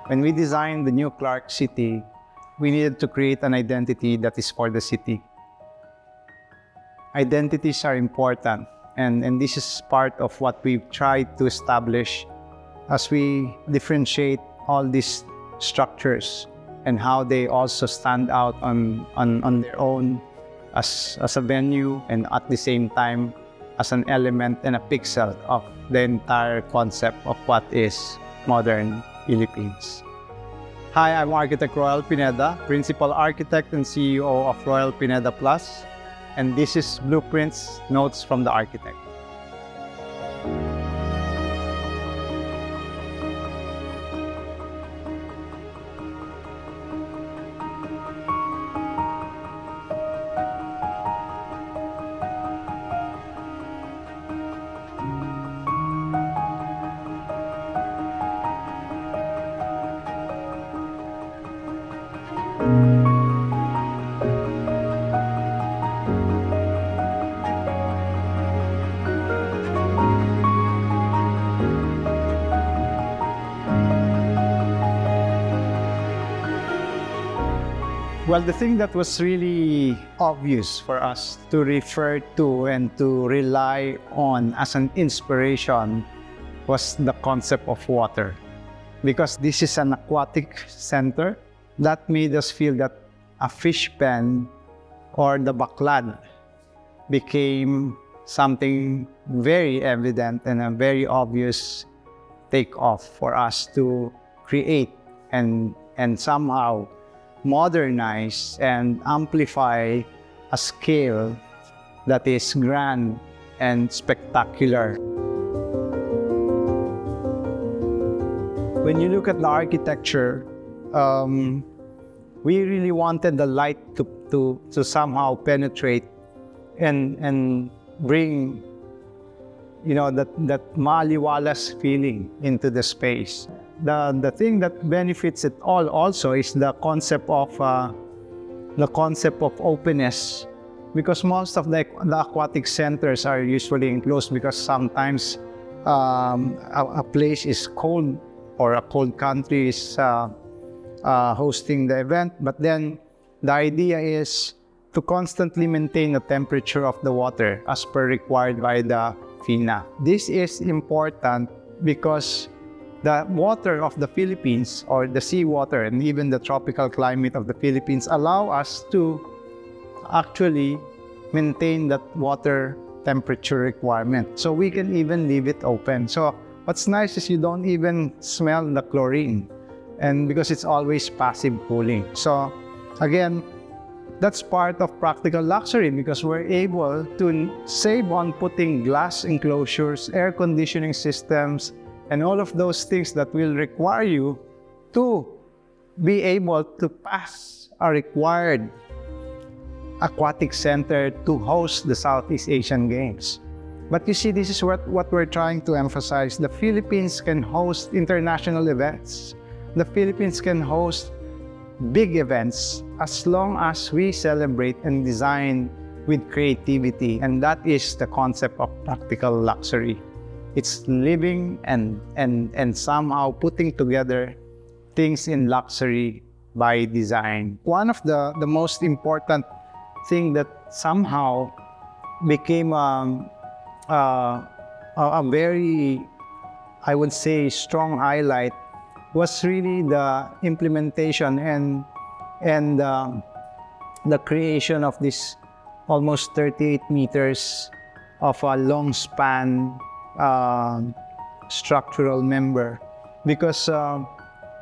When we designed the new Clark City, we needed to create an identity that is for the city. Identities are important, and this is part of what we've tried to establish as we differentiate all these structures and how they also stand out on their own as a venue, and at the same time as an element and a pixel of the entire concept of what is modern Philippines. Hi, I'm Architect Royal Pineda, Principal Architect and CEO of Royal Pineda Plus, and this is BluPrint's Notes from the Architect. Well, the thing that was really obvious for us to refer to and to rely on as an inspiration was the concept of water. Because this is an aquatic center, that made us feel that a fish pen or the baklad became something very evident and a very obvious takeoff for us to create and somehow modernize and amplify a scale that is grand and spectacular. When you look at the architecture, we really wanted the light to somehow penetrate and bring, you know, that maaliwalas feeling into the space. The thing that benefits it all also is the concept of openness, because most of the aquatic centers are usually enclosed because sometimes a place is cold or a cold country is hosting the event, but then the idea is to constantly maintain the temperature of the water as per required by the FINA. This is important because the water of the Philippines, or the seawater, and even the tropical climate of the Philippines allow us to actually maintain that water temperature requirement. So we can even leave it open. So what's nice is you don't even smell the chlorine, and because it's always passive cooling. So again, that's part of practical luxury because we're able to save on putting glass enclosures, air conditioning systems, and all of those things that will require you to be able to pass a required aquatic center to host the Southeast Asian Games. But you see, this is what we're trying to emphasize. The Philippines can host international events. The Philippines can host big events as long as we celebrate and design with creativity. And that is the concept of practical luxury. It's living and somehow putting together things in luxury by design. One of the most important thing that somehow became a very, I would say, strong highlight was really the implementation and the creation of this almost 38 meters of a long span structural member, because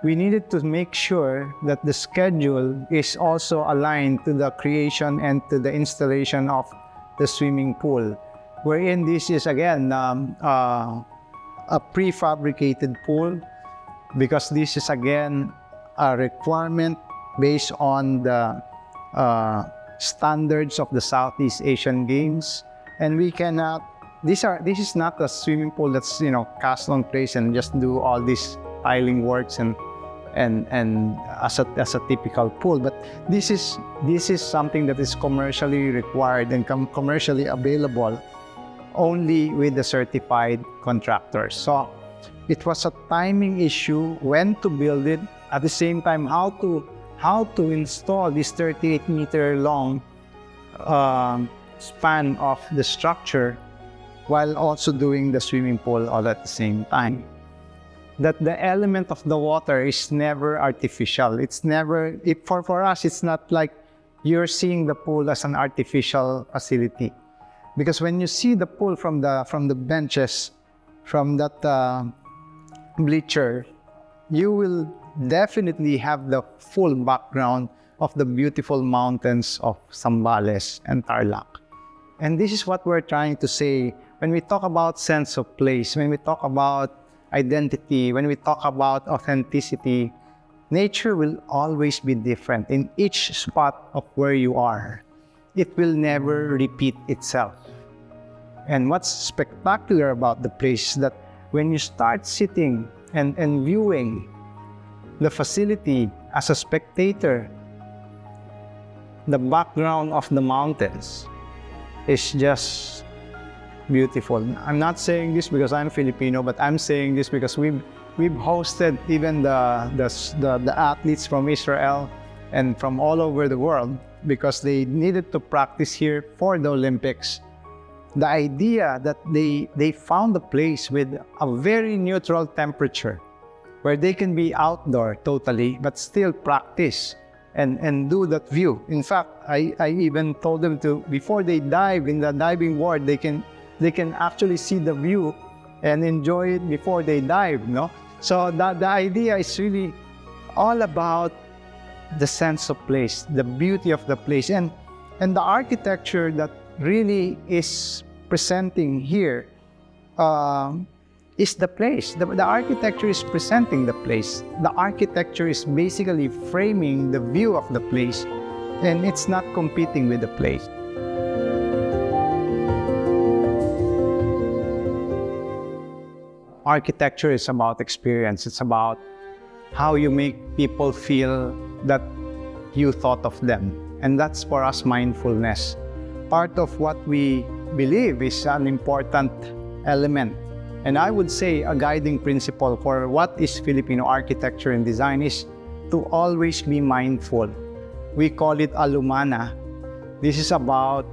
we needed to make sure that the schedule is also aligned to the creation and to the installation of the swimming pool, wherein this is again a prefabricated pool, because this is again a requirement based on the standards of the Southeast Asian Games, and we cannot. This is not a swimming pool that's, you know, cast on place and just do all these tiling works and as a typical pool. But this is something that is commercially required and commercially available only with the certified contractors. So it was a timing issue when to build it At the same time, how to install this 38-meter long span of the structure while also doing the swimming pool all at the same time. That the element of the water is never artificial. It's never, for us, it's not like you're seeing the pool as an artificial facility. Because when you see the pool from the benches, from that bleacher, you will definitely have the full background of the beautiful mountains of Zambales and Tarlac. And this is what we're trying to say when we talk about sense of place, when we talk about identity, when we talk about authenticity. Nature will always be different in each spot of where you are. It will never repeat itself. And what's spectacular about the place is that when you start sitting and viewing the facility as a spectator, the background of the mountains is just beautiful. I'm not saying this because I'm Filipino, but I'm saying this because we've hosted even the athletes from Israel and from all over the world because they needed to practice here for the Olympics. The idea that they found a place with a very neutral temperature where they can be outdoor totally but still practice and do that view. In fact, I even told them to, before they dive in the diving board, they can actually see the view and enjoy it before they dive, no? So the idea is really all about the sense of place, the beauty of the place, and the architecture that really is presenting here is the place. The architecture is presenting the place. The architecture is basically framing the view of the place, and it's not competing with the place. Architecture is about experience. It's about how you make people feel that you thought of them. And that's for us mindfulness. Part of what we believe is an important element. And I would say a guiding principle for what is Filipino architecture and design is to always be mindful. We call it alumana. This is about,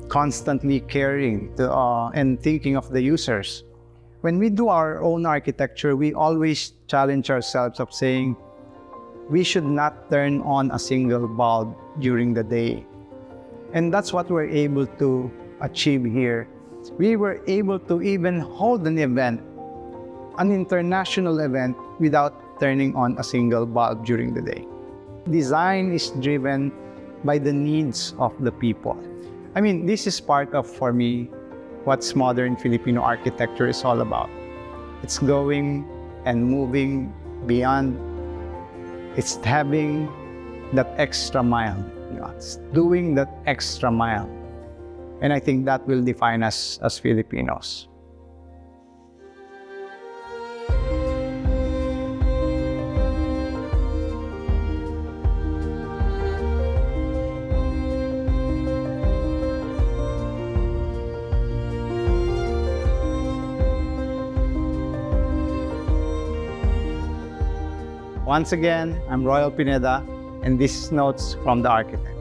constantly caring and thinking of the users. When we do our own architecture, we always challenge ourselves of saying, we should not turn on a single bulb during the day. And that's what we're able to achieve here. We were able to even hold an event, an international event, without turning on a single bulb during the day. Design is driven by the needs of the people. I mean, this is part of, for me, what's modern Filipino architecture is all about. It's going and moving beyond. It's having that extra mile. It's doing that extra mile. And I think that will define us as Filipinos. Once again, I'm Royal Pineda, and this is Notes from the Architect.